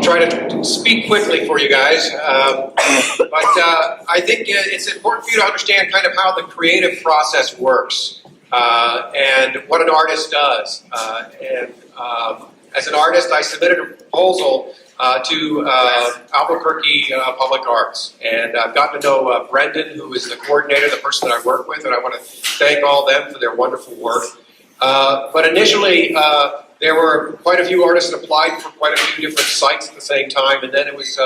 try to speak quickly for you guys, but I think it's important for you to understand kind of how the creative process works and what an artist does. As an artist, I submitted a proposal to Albuquerque Public Arts, and I've gotten to know Brendan, who is the coordinator, the person that I work with, and I want to thank all of them for their wonderful work. But initially, there were quite a few artists that applied for quite a few different sites at the same time, and then it was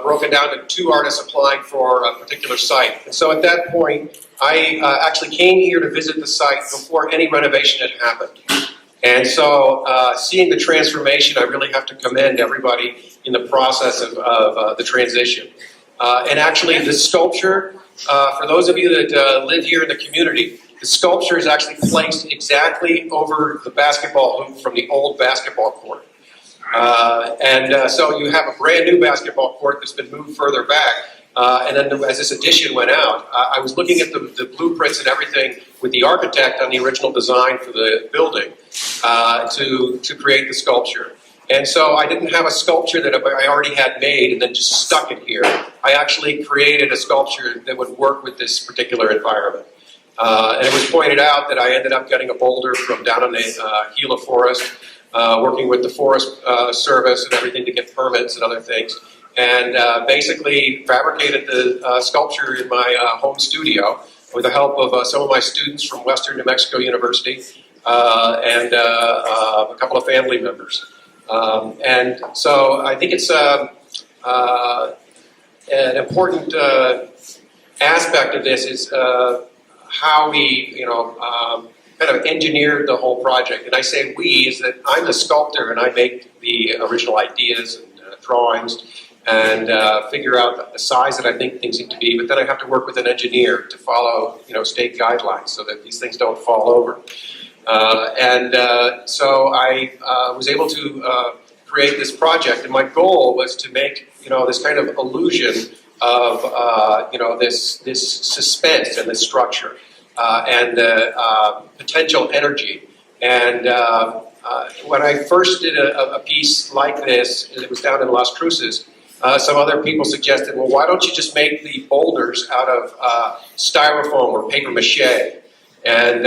broken down to 2 artists applying for a particular site. And so at that point, I actually came here to visit the site before any renovation had happened. And so seeing the transformation, I really have to commend everybody in the process of the transition. And actually the sculpture, for those of you that live here in the community, the sculpture is actually placed exactly over the basketball hoop from the old basketball court. So you have a brand new basketball court that's been moved further back. And then as this addition went out, I was looking at the blueprints and everything with the architect on the original design for the building to create the sculpture. And so I didn't have a sculpture that I already had made and then just stuck it here. I actually created a sculpture that would work with this particular environment. And it was pointed out that I ended up getting a boulder from down in the Gila Forest, working with the Forest Service and everything to get permits and other things. And basically fabricated the sculpture in my home studio with the help of some of my students from Western New Mexico University and a couple of family members. And so I think it's an important aspect of this is how we, kind of engineered the whole project. And I say we is that I'm the sculptor and I make the original ideas and drawings and figure out the size that I think things need to be, but then I have to work with an engineer to follow, state guidelines so that these things don't fall over. So I was able to create this project, and my goal was to make, this kind of illusion of, this suspense and this structure and the potential energy. And when I first did a piece like this, it was down in Las Cruces, some other people suggested, well, why don't you just make the boulders out of styrofoam or paper mache? And,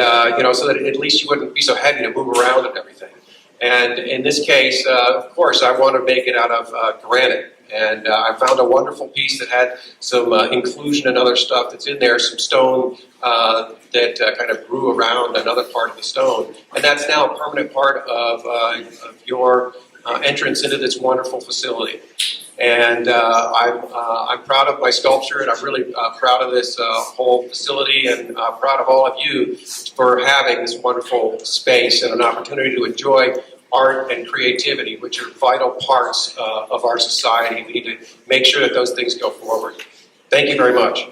so that at least you wouldn't be so heavy to move around and everything. And in this case, of course, I want to make it out of granite. And I found a wonderful piece that had some inclusion and other stuff that's in there, some stone that kind of grew around another part of the stone. And that's now a permanent part of your entrance into this wonderful facility. And I'm proud of my sculpture, and I'm really proud of this whole facility, and proud of all of you for having this wonderful space and an opportunity to enjoy art and creativity, which are vital parts of our society. We need to make sure that those things go forward. Thank you very much.